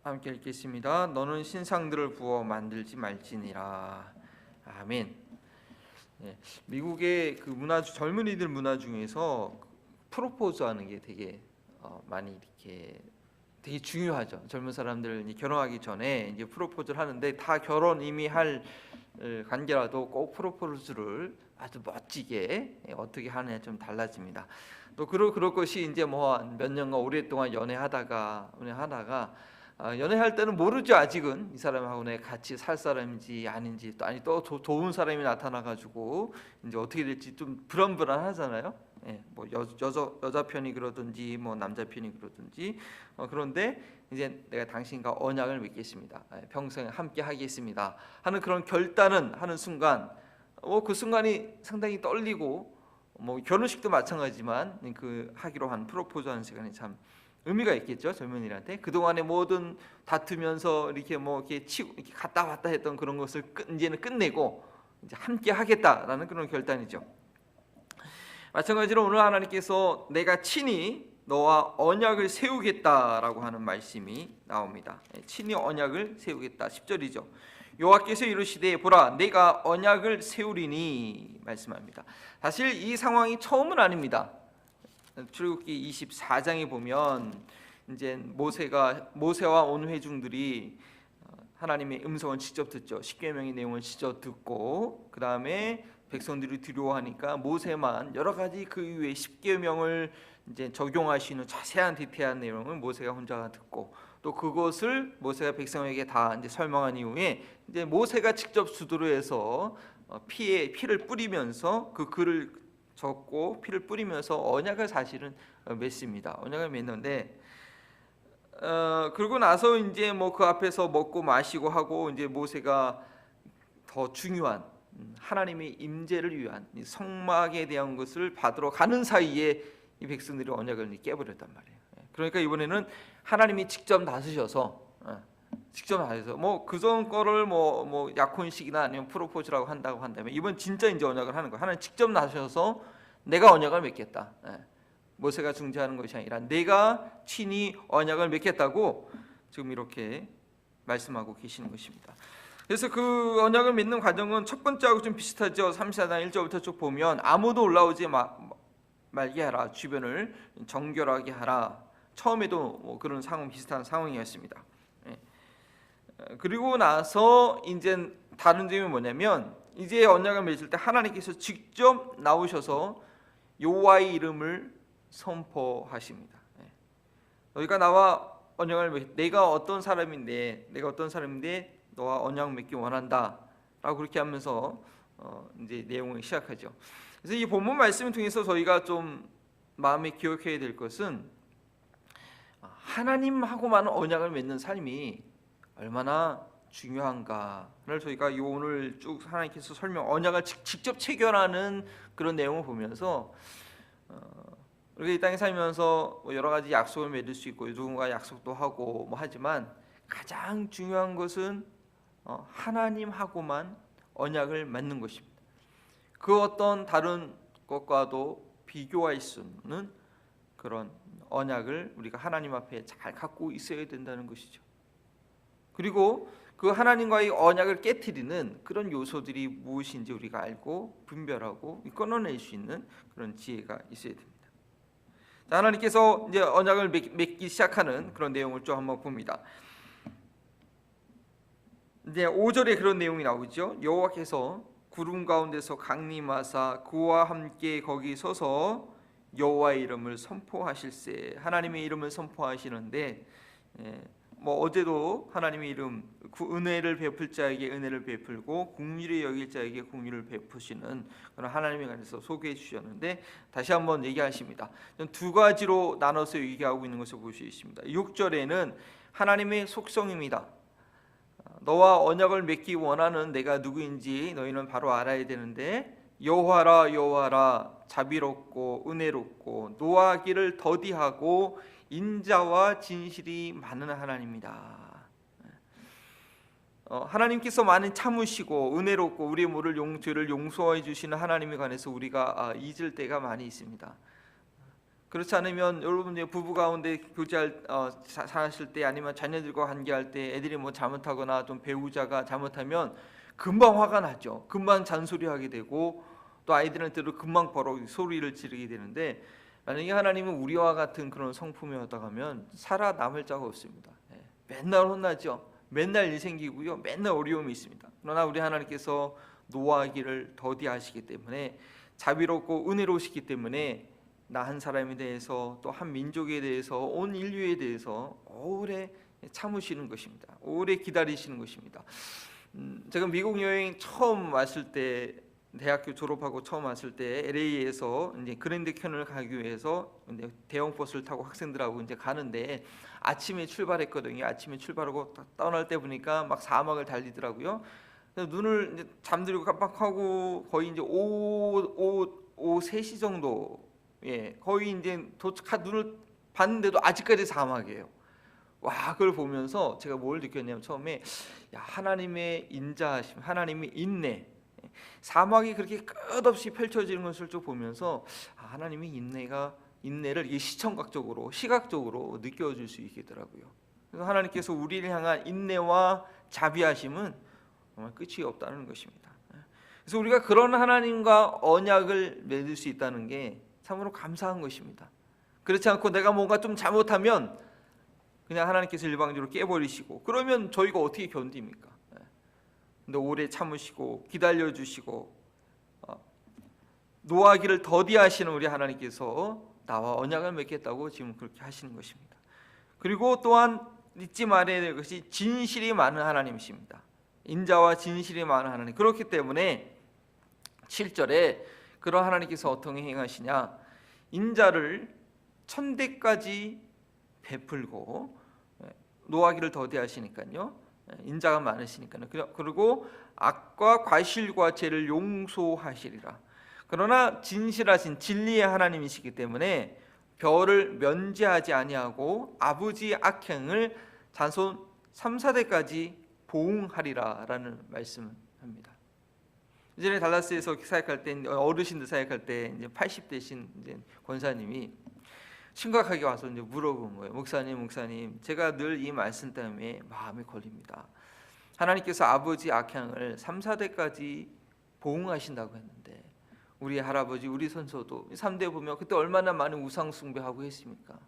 함께 읽겠습니다. 너는 신상들을 부어 만들지 말지니라. 아멘. 미국의 그 젊은이들 문화 중에서 프로포즈하는 게 되게 많이 이렇게 되게 중요하죠. 젊은 사람들 결혼하기 전에 이제 프로포즈를 하는데, 다 결혼 이미 할 관계라도 꼭 프로포즈를 아주 멋지게 어떻게 하느냐 좀 달라집니다. 또 그럴 것이 이제 뭐 몇 년간 오랫동안 연애하다가 연애할 때는 모르죠. 아직은 이 사람하고 내 같이 살 사람인지 아닌지, 또 좋은 사람이 나타나가지고 이제 어떻게 될지 좀 불안불안하잖아요. 뭐 여자 편이 그러든지 뭐 남자 편이 그러든지. 그런데 이제 내가 당신과 언약을 맺겠습니다. 평생 함께 하겠습니다 하는 그런 결단은 하는 순간, 그 순간이 상당히 떨리고, 뭐 결혼식도 마찬가지지만 그 하기로 한 프로포즈하는 시간이 참 의미가 있겠죠. 젊은이들한테 그동안의 모든 다투면서 이렇게 이렇게 갔다 왔다 했던 그런 것을 이제는 끝내고 이제 함께 하겠다라는 그런 결단이죠. 마찬가지로 오늘 하나님께서 내가 친히 너와 언약을 세우겠다라고 하는 말씀이 나옵니다. 친히 언약을 세우겠다. 10절이죠. 여호와께서 이르시되 보라 내가 언약을 세우리니 말씀합니다. 사실 이 상황이 처음은 아닙니다. 출애굽기 24장에 보면 이제 모세와 온 회중들이 하나님의 음성을 직접 듣죠. 십계명의 내용을 직접 듣고, 그 다음에 백성들이 두려워하니까 모세만 여러 가지 그 이후에 십계명을 이제 적용하시는 자세한 디테일한 내용을 모세가 혼자 듣고, 또 그것을 모세가 백성에게 다 이제 설명한 이후에 이제 모세가 직접 수도로 해서 피를 뿌리면서 그 글을 적고 피를 뿌리면서 언약을 사실은 맺습니다. 언약을 맺는데, 그러고 나서 이제 뭐 그 앞에서 먹고 마시고 하고, 이제 모세가 더 중요한 하나님의 임재를 위한 성막에 대한 것을 받으러 가는 사이에 이 백성들이 언약을 깨버렸단 말이에요. 그러니까 이번에는 하나님이 직접 나서셔서 뭐 그전 거를 뭐 약혼식이나 아니면 프로포즈라고 한다고 한다면, 이번 진짜 이제 언약을 하는 거예요. 하나님 직접 나서셔서 내가 언약을 맺겠다. 모세가 중재하는 것이 아니라 내가 친히 언약을 맺겠다고 지금 이렇게 말씀하고 계시는 것입니다. 그래서 그 언약을 맺는 과정은 첫 번째하고 좀 비슷하죠. 34장 1절부터 쭉 보면 아무도 올라오지 말게 하라, 주변을 정결하게 하라. 처음에도 뭐 그런 비슷한 상황이었습니다. 그리고 나서 이제 다른 점이 뭐냐면, 이제 언약을 맺을 때 하나님께서 직접 나오셔서 여호와의 이름을 선포하십니다. 너희가 나와 언약을 내가 어떤 사람인데 너와 언약 맺기 원한다라고 그렇게 하면서 이제 내용을 시작하죠. 그래서 이 본문 말씀을 통해서 저희가 좀 마음에 기억해야 될 것은, 하나님하고만 언약을 맺는 삶이 얼마나 중요한가를 저희가 오늘 쭉 하나님께서 언약을 직접 체결하는 그런 내용을 보면서, 우리가 이 땅에 살면서 여러 가지 약속을 맺을 수 있고 누군가 약속도 하고 하지만, 가장 중요한 것은 하나님하고만 언약을 맺는 것입니다. 그 어떤 다른 것과도 비교할 수 없는 그런 언약을 우리가 하나님 앞에 잘 갖고 있어야 된다는 것이죠. 그리고 그 하나님과의 언약을 깨트리는 그런 요소들이 무엇인지 우리가 알고 분별하고 끊어낼 수 있는 그런 지혜가 있어야 됩니다. 자, 하나님께서 이제 언약을 맺기 시작하는 그런 내용을 좀 한번 봅니다. 이제 5절에 그런 내용이 나오죠. 여호와께서 구름 가운데서 강림하사 그와 함께 거기 서서 여호와의 이름을 선포하실세. 하나님의 이름을 선포하시는데, 뭐 어제도 하나님의 이름, 은혜를 베풀 자에게 은혜를 베풀고 긍휼히 여길 자에게 긍휼을 베푸시는 그런 하나님에 관해서 소개해 주셨는데, 다시 한번 얘기하십니다. 두 가지로 나눠서 얘기하고 있는 것을 볼 수 있습니다. 6절에는 하나님의 속성입니다. 너와 언약을 맺기 원하는 내가 누구인지 너희는 바로 알아야 되는데, 여호와라 여호와라 자비롭고 은혜롭고 노하기를 더디하고 인자와 진실이 많은 하나님이다. 하나님께서 많은 참으시고 은혜롭고 우리의 죄를 용서해 주시는 하나님에 관해서 우리가 잊을 때가 많이 있습니다. 그렇지 않으면 여러분 이제 부부 가운데 사실 때 아니면 자녀들과 관계할 때 애들이 뭐 잘못하거나 좀 배우자가 잘못하면 금방 화가 나죠. 금방 잔소리하게 되고 또 아이들한테도 금방 소리를 지르게 되는데, 만약에 하나님은 우리와 같은 그런 성품이었다면 살아남을 자가 없습니다. 맨날 혼나죠. 맨날 일 생기고요. 맨날 어려움이 있습니다. 그러나 우리 하나님께서 노하기를 더디하시기 때문에, 자비롭고 은혜로우시기 때문에 나 한 사람에 대해서 또 한 민족에 대해서 온 인류에 대해서 오래 참으시는 것입니다. 오래 기다리시는 것입니다. 제가 미국 여행 처음 왔을 때, 대학교 졸업하고 처음 왔을 때 LA에서 이제 그랜드 캐년을 가기 위해서 이제 대형 버스를 타고 학생들하고 이제 가는데, 아침에 출발했거든요. 아침에 출발하고 떠날 때 보니까 막 사막을 달리더라고요. 그래서 눈을 이제 잠들고 깜빡하고 거의 이제 오후 3시 정도, 거의 이제 눈을 봤는데도 아직까지 사막이에요. 와, 그걸 보면서 제가 뭘 느꼈냐면, 처음에 하나님의 인자하심, 하나님의 인내, 사막이 그렇게 끝없이 펼쳐지는 것을 좀 보면서 하나님의 인내를 이게 시청각적으로, 시각적으로 느껴질 수 있겠더라고요. 그래서 하나님께서 우리를 향한 인내와 자비하심은 정말 끝이 없다는 것입니다. 그래서 우리가 그런 하나님과 언약을 맺을 수 있다는 게 참으로 감사한 것입니다. 그렇지 않고 내가 뭔가 좀 잘못하면 그냥 하나님께서 일방적으로 깨버리시고, 그러면 저희가 어떻게 견딥니까? 근데 오래 참으시고 기다려주시고 노하기를 더디하시는 우리 하나님께서 나와 언약을 맺겠다고 지금 그렇게 하시는 것입니다. 그리고 또한 잊지 말아야 될 것이 진실이 많은 하나님이십니다. 인자와 진실이 많은 하나님. 그렇기 때문에 7절에 그런 하나님께서 어떻게 행하시냐, 인자를 천대까지 베풀고, 노하기를 더디하시니까요, 인자가 많으시니까요. 그리고 악과 과실과 죄를 용서하시리라. 그러나 진실하신 진리의 하나님이시기 때문에 별을 면제하지 아니하고 아버지 악행을 자손 3, 4대까지 보응하리라라는 말씀을 합니다. 이전에 달라스에서 사역할 때, 어르신들 사역할 때 이제 80대신 이제 권사님이 심각하게 와서 이제 물어본 거예요. 목사님, 제가 늘 이 말씀 때문에 마음에 걸립니다. 하나님께서 아버지 악향을 3, 4대까지 보응하신다고 했는데, 우리 할아버지, 우리 선조도 3대 보면 그때 얼마나 많은 우상 숭배하고 했습니까?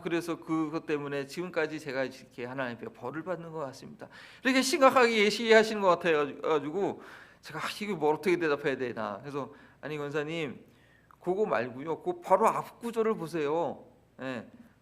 그래서 그것 때문에 지금까지 제가 이렇게 하나님 앞에 벌을 받는 것 같습니다. 이렇게 심각하게 예시하시는 것 같아가지고 제가 이거 뭐 어떻게 대답해야 되나. 그래서 아니 권사님, 그거 말고요, 그 바로 앞 구절을 보세요.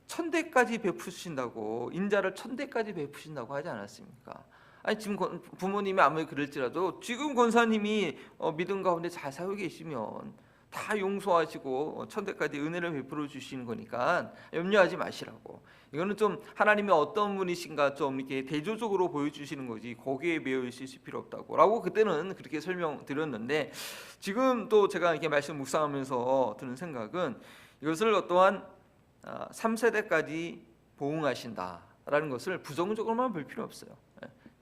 1000대까지 베푸신다고, 인자를 1000대까지 베푸신다고 하지 않았습니까? 아니 지금 부모님이 아무리 그럴지라도 지금 권사님이 믿음 가운데 잘 살고 계시면 다 용서하시고 1000대까지 은혜를 베풀어 주시는 거니까 염려하지 마시라고. 이거는 좀 하나님이 어떤 분이신가 좀 이렇게 대조적으로 보여주시는 거지, 거기에 매여 있을 필요 없다고라고 그때는 그렇게 설명드렸는데, 지금 또 제가 이렇게 말씀 묵상하면서 드는 생각은, 이것을 어떠한 3세대까지 보응하신다라는 것을 부정적으로만 볼 필요 없어요.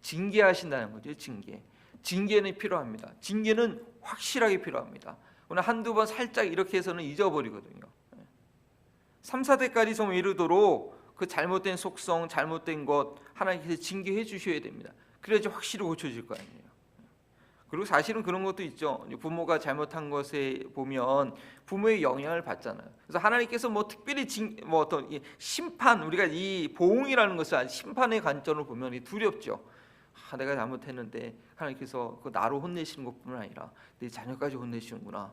징계하신다는 거죠. 징계는 필요합니다. 징계는 확실하게 필요합니다. 오늘 한두 번 살짝 이렇게 해서는 잊어버리거든요. 3, 4대까지 좀 이르도록 그 잘못된 속성, 잘못된 것 하나님께서 징계해 주셔야 됩니다. 그래야지 확실히 고쳐질 거 아니에요. 그리고 사실은 그런 것도 있죠. 부모가 잘못한 것에 보면 부모의 영향을 받잖아요. 그래서 하나님께서 뭐 특별히 어떤 심판, 우리가 이 보응이라는 것을 심판의 관점으로 보면 두렵죠. 내가 잘못했는데 하나님께서 나로 혼내시는 것뿐만 아니라 내 자녀까지 혼내시는구나.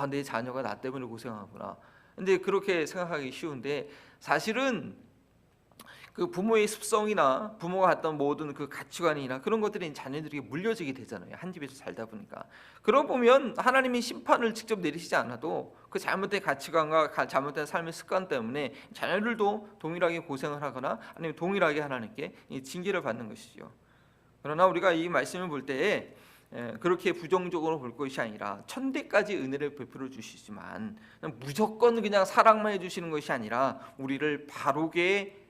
내 자녀가 나 때문에 고생하구나. 근데 그렇게 생각하기 쉬운데, 사실은 그 부모의 습성이나 부모가 갖던 모든 그 가치관이나 그런 것들이 자녀들에게 물려지게 되잖아요. 한 집에서 살다 보니까. 그러고 보면 하나님이 심판을 직접 내리시지 않아도 그 잘못된 가치관과 잘못된 삶의 습관 때문에 자녀들도 동일하게 고생을 하거나 아니면 동일하게 하나님께 징계를 받는 것이죠. 그러나 우리가 이 말씀을 볼 때에 그렇게 부정적으로 볼 것이 아니라 1000대까지 은혜를 베풀어 주시지만 무조건 그냥 사랑만 해주시는 것이 아니라 우리를 바르게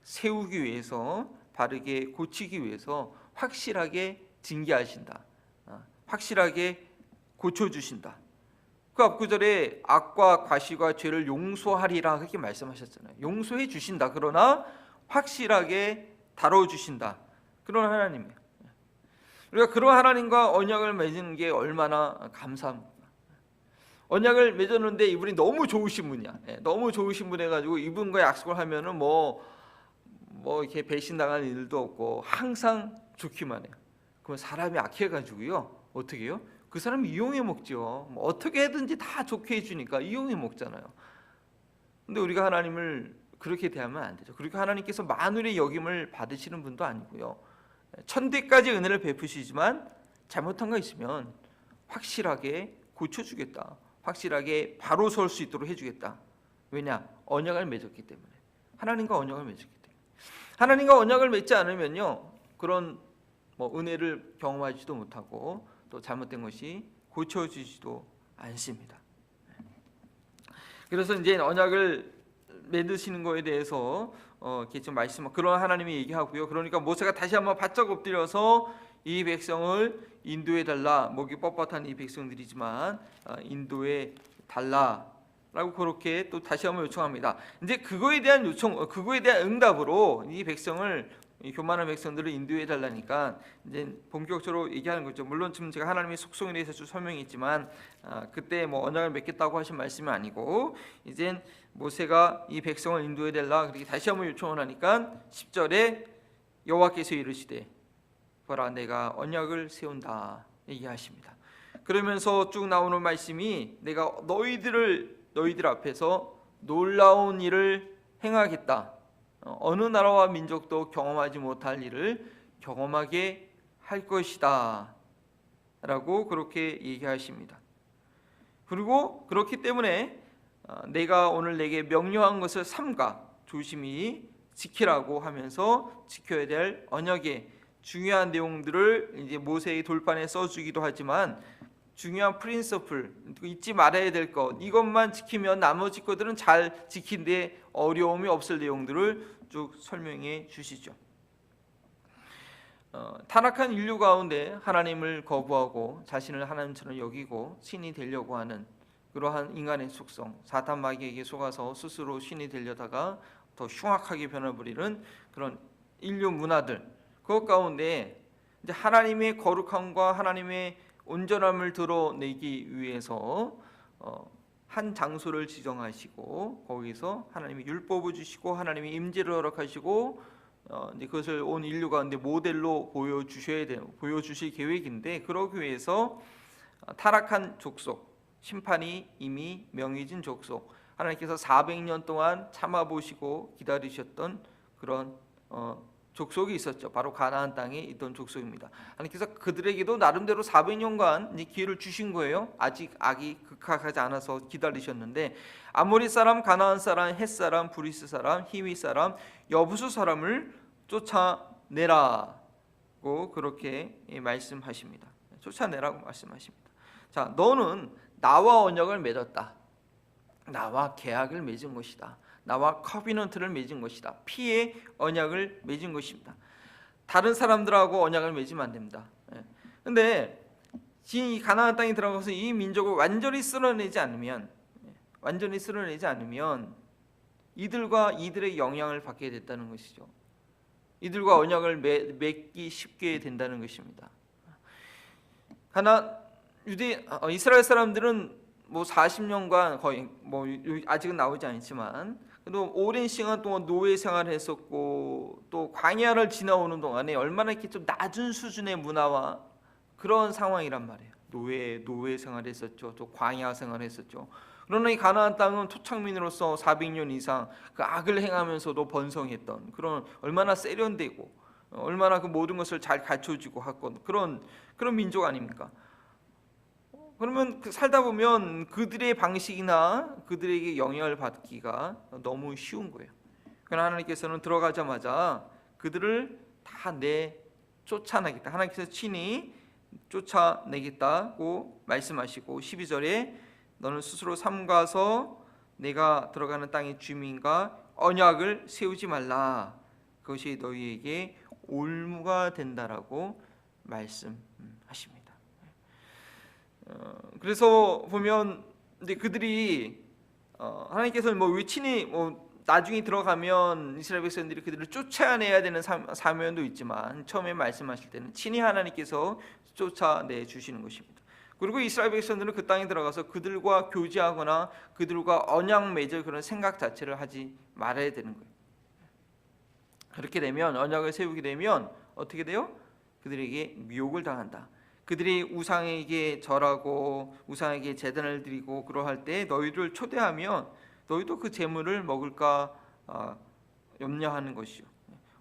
세우기 위해서, 바르게 고치기 위해서 확실하게 징계하신다, 확실하게 고쳐주신다. 그 앞구절에 악과 과시와 죄를 용서하리라 그렇게 말씀하셨잖아요. 용서해 주신다. 그러나 확실하게 다뤄주신다. 그런 하나님이에요. 우리가 그런 하나님과 언약을 맺는 게 얼마나 감사합니다. 언약을 맺었는데 이분이 너무 좋으신 분이야. 너무 좋으신 분 해가지고 이분과 약속을 하면은 뭐 이렇게 배신당하는 일도 없고 항상 좋기만 해요. 그럼 사람이 악해가지고요 어떻게 해요? 그 사람 이용해 먹죠. 뭐 어떻게 해든지 다 좋게 해주니까 이용해 먹잖아요. 근데 우리가 하나님을 그렇게 대하면 안 되죠. 그리고 하나님께서 만물의 역임을 받으시는 분도 아니고요. 천대까지 은혜를 베푸시지만 잘못한 거 있으면 확실하게 고쳐주겠다. 확실하게 바로 설 수 있도록 해주겠다. 왜냐? 언약을 맺었기 때문에. 하나님과 언약을 맺었기 때문에. 하나님과 언약을 맺지 않으면요 그런 은혜를 경험하지도 못하고 또 잘못된 것이 고쳐지지도 않습니다. 그래서 이제 언약을 맺으시는 거에 대해서 이렇게 좀 말씀 그런 하나님이 얘기하고요. 그러니까 모세가 다시 한번 바짝 엎드려서 이 백성을 인도해 달라. 목이 뻣뻣한 이 백성들이지만 인도해 달라라고 그렇게 또 다시 한번 요청합니다. 이제 그거에 대한 그거에 대한 응답으로 이 백성을 이 교만한 백성들을 인도해 달라니까 이제 본격적으로 얘기하는 거죠. 물론 지금 제가 하나님의 속성에 대해서 좀 설명했지만 그때 언약을 맺겠다고 하신 말씀이 아니고 이젠 모세가 이 백성을 인도해 달라 그렇게 다시 한번 요청을 하니까 10절에 여호와께서 이르시되 보라 내가 언약을 세운다 얘기하십니다. 그러면서 쭉 나오는 말씀이 내가 너희들 앞에서 놀라운 일을 행하겠다. 어느 나라와 민족도 경험하지 못할 일을 경험하게 할 것이다 라고 그렇게 얘기하십니다. 그리고 그렇기 때문에 내가 오늘 내게 명령한 것을 삼가 조심히 지키라고 하면서 지켜야 될 언약의 중요한 내용들을 이제 모세의 돌판에 써주기도 하지만 중요한 프린서플 잊지 말아야 될 것 이것만 지키면 나머지 것들은 잘 지킨데 어려움이 없을 내용들을 쭉 설명해 주시죠. 타락한 인류 가운데 하나님을 거부하고 자신을 하나님처럼 여기고 신이 되려고 하는 그러한 인간의 속성 사탄 마귀에게 속아서 스스로 신이 되려다가 더 흉악하게 변해버리는 그런 인류 문화들 그것 가운데 이제 하나님의 거룩함과 하나님의 온전함을 드러내기 위해서 한 장소를 지정하시고 거기서 하나님이 율법을 주시고 하나님이 임재를 허락하시고 이제 그것을 온 인류 가운데 모델로 보여주실 계획인데 그러기 위해서 타락한 족속 심판이 이미 명해진 족속 하나님께서 400년 동안 참아보시고 기다리셨던 그런 족속이 있었죠. 바로 가나안 땅에 있던 족속입니다. 하나님께서 그들에게도 나름대로 400년간 기회를 주신 거예요. 아직 악이 극악하지 않아서 기다리셨는데 아모리 사람, 가나안 사람, 헷 사람, 브리스 사람, 히위 사람, 여부수 사람을 쫓아내라고 그렇게 말씀하십니다. 쫓아내라고 말씀하십니다. 자, 너는 나와 언약을 맺었다. 나와 계약을 맺은 것이다. 나와 커비넌트를 맺은 것이다. 피의 언약을 맺은 것입니다. 다른 사람들하고 언약을 맺으면 안 됩니다. 근데 이 가나안 땅에 들어가서 이 민족을 완전히 쓸어내지 않으면 이들과 이들의 영향을 받게 됐다는 것이죠. 이들과 언약을 맺기 쉽게 된다는 것입니다. 이스라엘 사람들은 40년간 거의 아직은 나오지 않지만 그래도 오랜 시간 동안 노예 생활을 했었고 또 광야를 지나오는 동안에 얼마나 이렇게 좀 낮은 수준의 문화와 그런 상황이란 말이에요. 노예 생활을 했었죠. 또 광야 생활을 했었죠. 그러나 이 가나안 땅은 토착민으로서 400년 이상 그 악을 행하면서도 번성했던 그런 얼마나 세련되고 얼마나 그 모든 것을 잘 갖춰주고 했던 그런 민족 아닙니까? 그러면 살다 보면 그들의 방식이나 그들에게 영향을 받기가 너무 쉬운 거예요. 그러나 하나님께서는 들어가자마자 그들을 다 쫓아내겠다. 하나님께서 친히 쫓아내겠다고 말씀하시고 12절에 너는 스스로 삼가서 내가 들어가는 땅의 주민과 언약을 세우지 말라. 그것이 너희에게 올무가 된다라고 말씀하십니다. 그래서 보면 근데 그들이 하나님께서는 뭐 왜 친히 나중에 들어가면 이스라엘 백성들이 그들을 쫓아내야 되는 사명도 있지만 처음에 말씀하실 때는 친히 하나님께서 쫓아내 주시는 것입니다. 그리고 이스라엘 백성들은 그 땅에 들어가서 그들과 교제하거나 그들과 언약 맺을 그런 생각 자체를 하지 말아야 되는 거예요. 그렇게 되면 언약을 세우게 되면 어떻게 돼요? 그들에게 미혹을 당한다. 그들이 우상에게 절하고 우상에게 제단을 드리고 그러할 때 너희를 초대하면 너희도 그 제물을 먹을까 염려하는 것이요.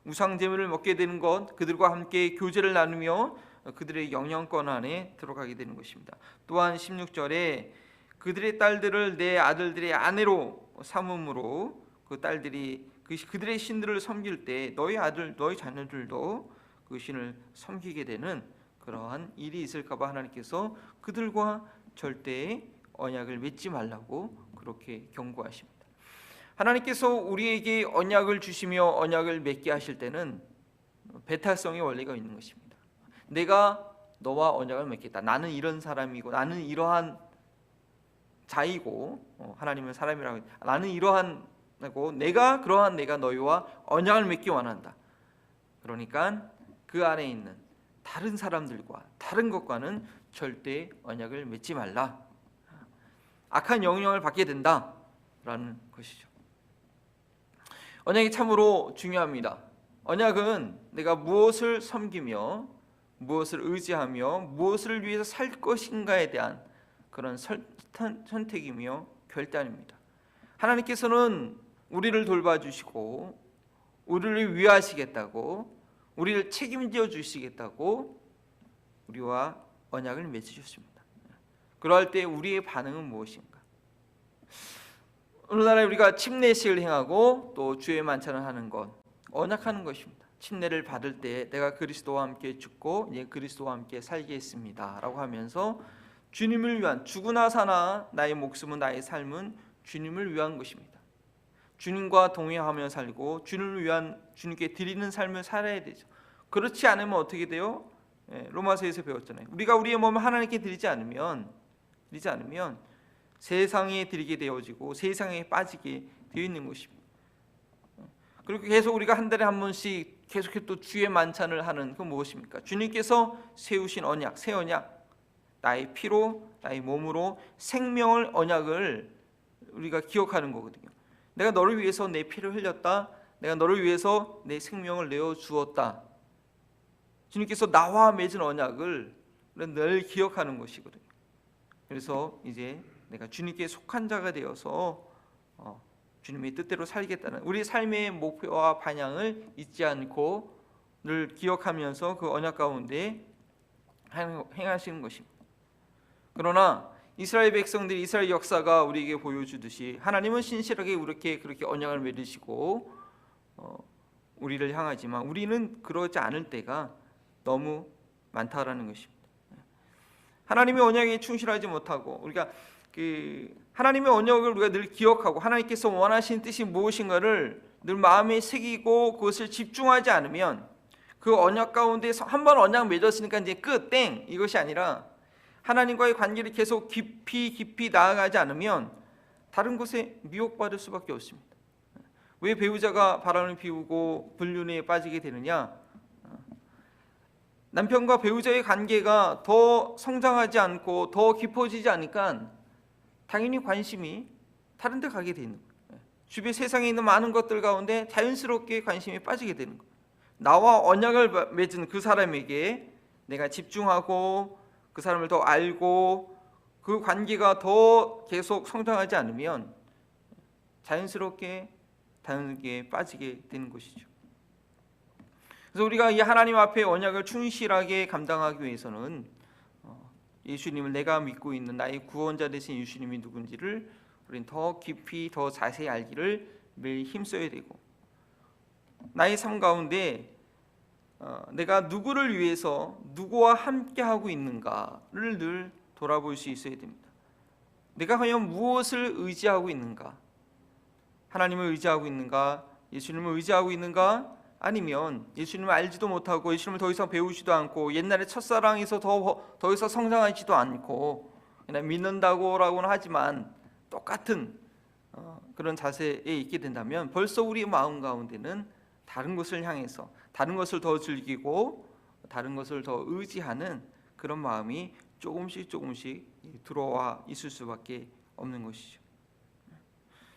우상 제물을 먹게 되는 것, 그들과 함께 교제를 나누며 그들의 영향권 안에 들어가게 되는 것입니다. 또한 16절에 그들의 딸들을 내 아들들의 아내로 삼음으로 그 딸들이 그들의 신들을 섬길 때 너희 아들, 너희 자녀들도 그 신을 섬기게 되는 그러한 일이 있을까봐 하나님께서 그들과 절대 언약을 맺지 말라고 그렇게 경고하십니다. 하나님께서 우리에게 언약을 주시며 언약을 맺게 하실 때는 배타성의 원리가 있는 것입니다. 내가 너와 언약을 맺겠다. 나는 이런 사람이고 나는 이러한 자이고 하나님은 사람이라고 나는 이러한고 내가 그러한 내가 너희와 언약을 맺기 원한다. 그러니까 그 안에 있는 다른 사람들과 다른 것과는 절대 언약을 맺지 말라. 악한 영향을 받게 된다라는 것이죠. 언약이 참으로 중요합니다. 언약은 내가 무엇을 섬기며 무엇을 의지하며 무엇을 위해서 살 것인가에 대한 그런 선택이며 결단입니다. 하나님께서는 우리를 돌봐주시고 우리를 위하시겠다고 우리를 책임져 주시겠다고 우리와 언약을 맺으셨습니다. 그럴 때 우리의 반응은 무엇인가? 오늘날에 우리가 침례식을 행하고 또 주의 만찬을 하는 것 언약하는 것입니다. 침례를 받을 때 내가 그리스도와 함께 죽고 이제 그리스도와 함께 살겠습니다 라고 하면서 주님을 위한 죽으나 사나 나의 목숨은 나의 삶은 주님을 위한 것입니다. 주님과 동행하며 살고 주님을 위한 주님께 드리는 삶을 살아야 되죠. 그렇지 않으면 어떻게 돼요? 로마서에서 배웠잖아요. 우리가 우리의 몸을 하나님께 드리지 않으면 세상에 드리게 되어지고 세상에 빠지게 되어 있는 것입니다. 그리고 계속 우리가 한 달에 한 번씩 계속해서 또 주의 만찬을 하는 그건 무엇입니까? 주님께서 세우신 언약, 새 언약, 나의 피로, 나의 몸으로 생명을 언약을 우리가 기억하는 거거든요. 내가 너를 위해서 내 피를 흘렸다. 내가 너를 위해서 내 생명을 내어 주었다. 주님께서 나와 맺은 언약을 늘 기억하는 것이거든요. 그래서 이제 내가 주님께 속한 자가 되어서 주님의 뜻대로 살겠다는 우리 삶의 목표와 방향을 잊지 않고 늘 기억하면서 그 언약 가운데 행하시는 것입니다. 그러나 이스라엘 백성들이 이스라엘 역사가 우리에게 보여주듯이 하나님은 신실하게 그렇게 언약을 맺으시고 우리를 향하지만 우리는 그러지 않을 때가 너무 많다라는 것입니다. 하나님의 언약에 충실하지 못하고 우리가 하나님의 언약을 우리가 늘 기억하고 하나님께서 원하시는 뜻이 무엇인가를 늘 마음에 새기고 그것을 집중하지 않으면 그 언약 가운데 한번 언약 맺었으니까 이제 끝 땡 이것이 아니라 하나님과의 관계를 계속 깊이 나아가지 않으면 다른 곳에 미혹받을 수밖에 없습니다. 왜 배우자가 바람을 피우고 불륜에 빠지게 되느냐? 남편과 배우자의 관계가 더 성장하지 않고 더 깊어지지 않으니까 당연히 관심이 다른 데 가게 되는 거예요. 주변 세상에 있는 많은 것들 가운데 자연스럽게 관심이 빠지게 되는 거예요. 나와 언약을 맺은 그 사람에게 내가 집중하고 그 사람을 더 알고 그 관계가 더 계속 성장하지 않으면 자연스럽게 다른 게 빠지게 되는 것이죠. 그래서 우리가 이 하나님 앞에 언약을 충실하게 감당하기 위해서는 예수님을 내가 믿고 있는 나의 구원자 되신 예수님이 누군지를 우리는 더 깊이 더 자세히 알기를 매일 힘써야 되고 나의 삶 가운데 내가 누구를 위해서 누구와 함께 하고 있는가를 늘 돌아볼 수 있어야 됩니다. 내가 과연 무엇을 의지하고 있는가? 하나님을 의지하고 있는가? 예수님을 의지하고 있는가? 아니면 예수님을 알지도 못하고 예수님을 더 이상 배우지도 않고 옛날에 첫사랑에서 더 이상 성장하지도 않고 그냥 믿는다고라고는 하지만 똑같은 그런 자세에 있게 된다면 벌써 우리 마음 가운데는 다른 것을 향해서 다른 것을 더 즐기고 다른 것을 더 의지하는 그런 마음이 조금씩 들어와 있을 수밖에 없는 것이죠.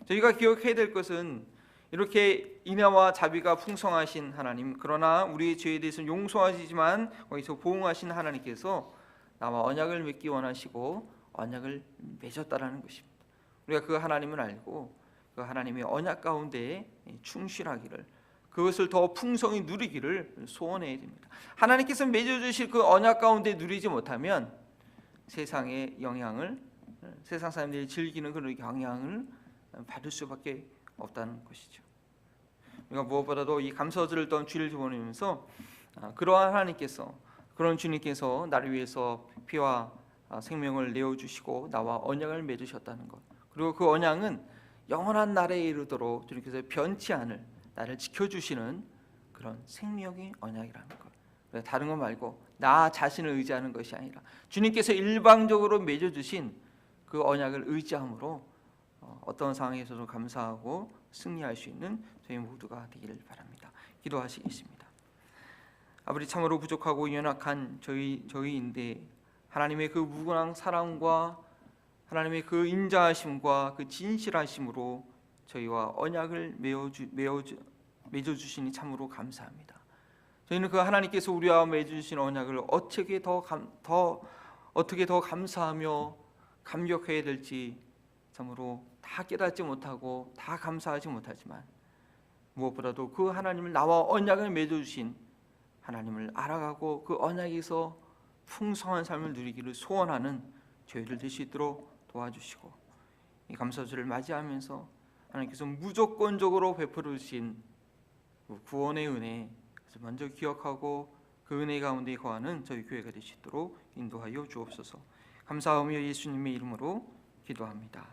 저희가 기억해야 될 것은 이렇게 인애와 자비가 풍성하신 하나님, 그러나 우리의 죄에 대해서는 용서하시지만 거기서 보응하신 하나님께서 나와 언약을 맺기 원하시고 언약을 맺었다라는 것입니다. 우리가 그 하나님을 알고 그 하나님의 언약 가운데 충실하기를, 그것을 더 풍성히 누리기를 소원해야 됩니다. 하나님께서 맺어주실 그 언약 가운데 누리지 못하면 세상의 영향을, 세상 사람들이 즐기는 그런 영향을 받을 수밖에 없다는 것이죠. 우리가 무엇보다도 이 감사절을 던 주일을 보내면서 그러한 하나님께서, 그런 주님께서 나를 위해서 피와 생명을 내어주시고 나와 언약을 맺으셨다는 것, 그리고 그 언약은 영원한 날에 이르도록 주님께서 변치 않을 나를 지켜주시는 그런 생명의 언약이라는 것. 다른 거 말고 나 자신을 의지하는 것이 아니라 주님께서 일방적으로 맺어주신 그 언약을 의지함으로 어떤 상황에서도 감사하고 승리할 수 있는 저희 모두가 되기를 바랍니다. 기도하시겠습니다. 아버지, 참으로 부족하고 연약한 저희인데 하나님의 그 무궁한 사랑과 하나님의 그 인자하심과 그 진실하심으로 저희와 언약을 맺어주시니 참으로 감사합니다. 저희는 그 하나님께서 우리와 맺어주신 언약을 어떻게 더 감사하며 감격해야 될지 참으로 다 깨닫지 못하고 다 감사하지 못하지만, 무엇보다도 그 하나님을 나와 언약을 맺어주신 하나님을 알아가고 그 언약에서 풍성한 삶을 누리기를 소원하는 저희들 될 수 있도록 도와주시고, 이 감사절을 맞이하면서 하나님께서 무조건적으로 베풀어 주신 구원의 은혜, 그래서 먼저 기억하고 그 은혜 가운데 거하는 저희 교회가 될 수 있도록 인도하여 주옵소서. 감사하며 예수님의 이름으로 기도합니다.